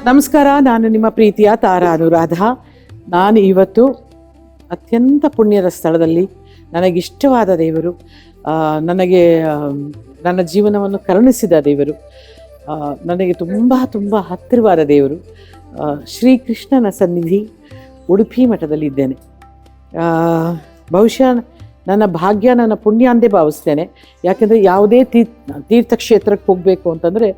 ನಮಸ್ಕಾರ, ನಾನು ನಿಮ್ಮ ಪ್ರೀತಿಯ ತಾರಾ ಅನುರಾಧ. ನಾನು ಇವತ್ತು ಅತ್ಯಂತ ಪುಣ್ಯದ ಸ್ಥಳದಲ್ಲಿ ನನಗಿಷ್ಟವಾದ ದೇವರು, ನನಗೆ ನನ್ನ ಜೀವನವನ್ನು ಕರುಣಿಸಿದ ದೇವರು, ನನಗೆ ತುಂಬ ತುಂಬ ಹತ್ತಿರವಾದ ದೇವರು ಶ್ರೀಕೃಷ್ಣನ ಸನ್ನಿಧಿ ಉಡುಪಿ ಮಠದಲ್ಲಿದ್ದೇನೆ. ಬಹುಶಃ ನನ್ನ ಭಾಗ್ಯ, ನನ್ನ ಪುಣ್ಯ ಅಂದೇ ಭಾವಿಸ್ತೇನೆ. ಯಾಕೆಂದರೆ ಯಾವುದೇ ತೀರ್ಥಕ್ಷೇತ್ರಕ್ಕೆ ಹೋಗಬೇಕು ಅಂತಂದರೆ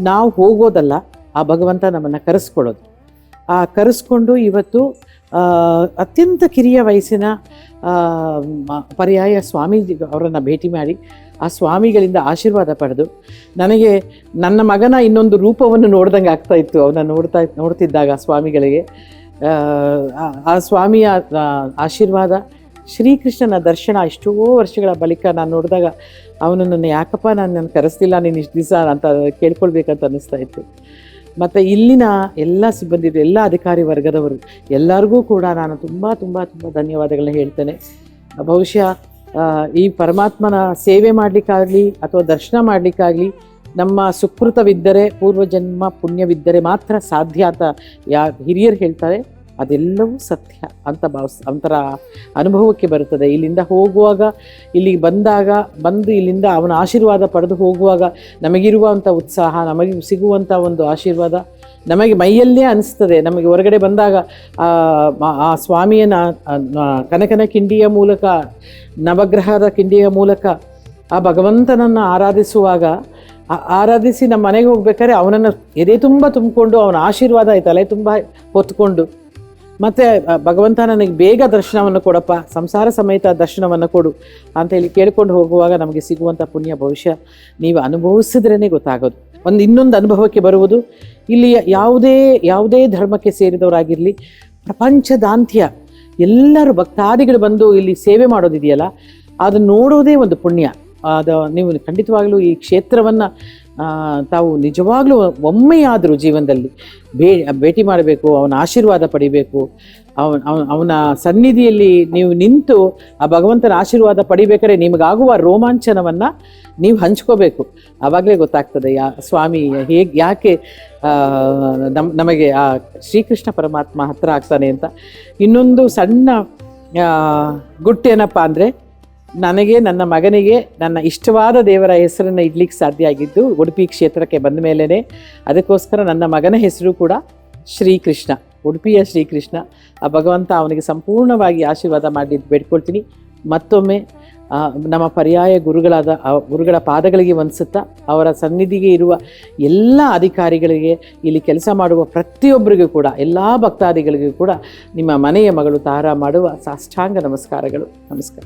ನಾವು ಹೋಗೋದಲ್ಲ, ಆ ಭಗವಂತ ನಮ್ಮನ್ನು ಕರೆಸ್ಕೊಳ್ಳೋದು. ಆ ಕರೆಸ್ಕೊಂಡು ಇವತ್ತು ಅತ್ಯಂತ ಕಿರಿಯ ವಯಸ್ಸಿನ ಪರ್ಯಾಯ ಸ್ವಾಮೀಜಿ ಅವರನ್ನು ಭೇಟಿ ಮಾಡಿ ಆ ಸ್ವಾಮಿಗಳಿಂದ ಆಶೀರ್ವಾದ ಪಡೆದು ನನಗೆ ನನ್ನ ಮಗನ ಇನ್ನೊಂದು ರೂಪವನ್ನು ನೋಡ್ದಂಗೆ ಆಗ್ತಾಯಿತ್ತು. ಅವನ್ನ ನೋಡ್ತಿದ್ದಾಗ ಸ್ವಾಮಿಗಳಿಗೆ ಆ ಸ್ವಾಮಿಯ ಆಶೀರ್ವಾದ, ಶ್ರೀಕೃಷ್ಣನ ದರ್ಶನ ಎಷ್ಟೋ ವರ್ಷಗಳ ಬಳಿಕ ನಾನು ನೋಡಿದಾಗ ಅವನನ್ನು ಯಾಕಪ್ಪ ನಾನು ಕರೆಸ್ತಿಲ್ಲ ನೀನು ಇಷ್ಟು ದಿವಸ ಅಂತ ಕೇಳ್ಕೊಳ್ಬೇಕಂತ ಅನ್ನಿಸ್ತಾ ಇತ್ತು. ಮತ್ತು ಇಲ್ಲಿನ ಎಲ್ಲ ಸಿಬ್ಬಂದಿರು, ಎಲ್ಲ ಅಧಿಕಾರಿ ವರ್ಗದವರು ಎಲ್ಲರಿಗೂ ಕೂಡ ನಾನು ತುಂಬ ತುಂಬ ತುಂಬ ಧನ್ಯವಾದಗಳನ್ನ ಹೇಳ್ತೇನೆ. ಬಹುಶಃ ಈ ಪರಮಾತ್ಮನ ಸೇವೆ ಮಾಡಲಿಕ್ಕಾಗಲಿ ಅಥವಾ ದರ್ಶನ ಮಾಡಲಿಕ್ಕಾಗಲಿ ನಮ್ಮ ಸುಕೃತವಿದ್ದರೆ, ಪೂರ್ವಜನ್ಮ ಪುಣ್ಯವಿದ್ದರೆ ಮಾತ್ರ ಸಾಧ್ಯ ಅಂತ ಹಿರಿಯರು ಹೇಳ್ತಾರೆ. ಅದೆಲ್ಲವೂ ಸತ್ಯ ಅಂತ ಒಂಥರ ಅನುಭವಕ್ಕೆ ಬರುತ್ತದೆ. ಇಲ್ಲಿಂದ ಹೋಗುವಾಗ, ಇಲ್ಲಿಗೆ ಬಂದು ಇಲ್ಲಿಂದ ಅವನ ಆಶೀರ್ವಾದ ಪಡೆದು ಹೋಗುವಾಗ ನಮಗಿರುವಂಥ ಉತ್ಸಾಹ, ನಮಗೆ ಸಿಗುವಂಥ ಒಂದು ಆಶೀರ್ವಾದ ನಮಗೆ ಮೈಯಲ್ಲೇ ಅನಿಸ್ತದೆ. ನಮಗೆ ಹೊರಗಡೆ ಬಂದಾಗ ಆ ಸ್ವಾಮಿಯನ ಕನಕನ ಕಿಂಡಿಯ ಮೂಲಕ, ನವಗ್ರಹದ ಕಿಂಡಿಯ ಮೂಲಕ ಆ ಭಗವಂತನನ್ನು ಆರಾಧಿಸಿ ನಮ್ಮ ಮನೆಗೆ ಹೋಗ್ಬೇಕಾದ್ರೆ ಅವನನ್ನು ಎದೆ ತುಂಬ ತುಂಬಿಕೊಂಡು ಅವನ ಆಶೀರ್ವಾದ ತಲೆ ತುಂಬ ಹೊತ್ಕೊಂಡು, ಮತ್ತು ಭಗವಂತ ನನಗೆ ಬೇಗ ದರ್ಶನವನ್ನು ಕೊಡಪ್ಪ, ಸಂಸಾರ ಸಮೇತ ದರ್ಶನವನ್ನು ಕೊಡು ಅಂತೇಳಿ ಕೇಳ್ಕೊಂಡು ಹೋಗುವಾಗ ನಮಗೆ ಸಿಗುವಂಥ ಪುಣ್ಯ ಬಹುಶಃ ನೀವು ಅನುಭವಿಸಿದ್ರೇ ಗೊತ್ತಾಗೋದು. ಇನ್ನೊಂದು ಅನುಭವಕ್ಕೆ ಬರುವುದು, ಇಲ್ಲಿ ಯಾವುದೇ ಧರ್ಮಕ್ಕೆ ಸೇರಿದವರಾಗಿರಲಿ, ಪ್ರಪಂಚದಾಂತ್ಯ ಎಲ್ಲರೂ ಭಕ್ತಾದಿಗಳು ಬಂದು ಇಲ್ಲಿ ಸೇವೆ ಮಾಡೋದಿದೆಯಲ್ಲ, ಅದು ನೋಡೋದೇ ಒಂದು ಪುಣ್ಯ. ಅದು ನೀವು ಖಂಡಿತವಾಗಲೂ ಈ ಕ್ಷೇತ್ರವನ್ನು ತಾವು ನಿಜವಾಗ್ಲೂ ಒಮ್ಮೆಯಾದರೂ ಜೀವನದಲ್ಲಿ ಭೇಟಿ ಮಾಡಬೇಕು, ಅವನ ಆಶೀರ್ವಾದ ಪಡಿಬೇಕು. ಅವನ ಸನ್ನಿಧಿಯಲ್ಲಿ ನೀವು ನಿಂತು ಆ ಭಗವಂತನ ಆಶೀರ್ವಾದ ಪಡಿಬೇಕಾದ್ರೆ ನಿಮಗಾಗುವ ರೋಮಾಂಚನವನ್ನು ನೀವು ಹಂಚ್ಕೋಬೇಕು. ಆವಾಗಲೇ ಗೊತ್ತಾಗ್ತದೆ ಸ್ವಾಮಿ ಯಾಕೆ ನಮಗೆ ಆ ಶ್ರೀಕೃಷ್ಣ ಪರಮಾತ್ಮ ಹತ್ತಿರ ಆಗ್ತಾನೆ ಅಂತ. ಇನ್ನೊಂದು ಸಣ್ಣ ಗುಟ್ಟೇನಪ್ಪ ಅಂದರೆ, ನನಗೆ ನನ್ನ ಮಗನಿಗೆ ನನ್ನ ಇಷ್ಟವಾದ ದೇವರ ಹೆಸರನ್ನು ಇಡ್ಲಿಕ್ಕೆ ಸಾಧ್ಯ ಆಗಿದ್ದು ಉಡುಪಿ ಕ್ಷೇತ್ರಕ್ಕೆ ಬಂದ ಮೇಲೇ. ಅದಕ್ಕೋಸ್ಕರ ನನ್ನ ಮಗನ ಹೆಸರು ಕೂಡ ಶ್ರೀಕೃಷ್ಣ, ಉಡುಪಿಯ ಶ್ರೀಕೃಷ್ಣ. ಆ ಭಗವಂತ ಅವನಿಗೆ ಸಂಪೂರ್ಣವಾಗಿ ಆಶೀರ್ವಾದ ಮಾಡಿ ಬೇಡ್ಕೊಳ್ತೀನಿ. ಮತ್ತೊಮ್ಮೆ ನಮ್ಮ ಪರ್ಯಾಯ ಗುರುಗಳ ಪಾದಗಳಿಗೆ ವಂದಿಸುತ್ತಾ, ಅವರ ಸನ್ನಿಧಿಗೆ ಇರುವ ಎಲ್ಲ ಅಧಿಕಾರಿಗಳಿಗೆ, ಇಲ್ಲಿ ಕೆಲಸ ಮಾಡುವ ಪ್ರತಿಯೊಬ್ಬರಿಗೂ ಕೂಡ, ಎಲ್ಲ ಭಕ್ತಾದಿಗಳಿಗೂ ಕೂಡ ನಿಮ್ಮ ಮನೆಯ ಮಗಳು ತಾರಾ ಮಾಡುವ ಸಾಷ್ಟಾಂಗ ನಮಸ್ಕಾರಗಳು. ನಮಸ್ಕಾರ.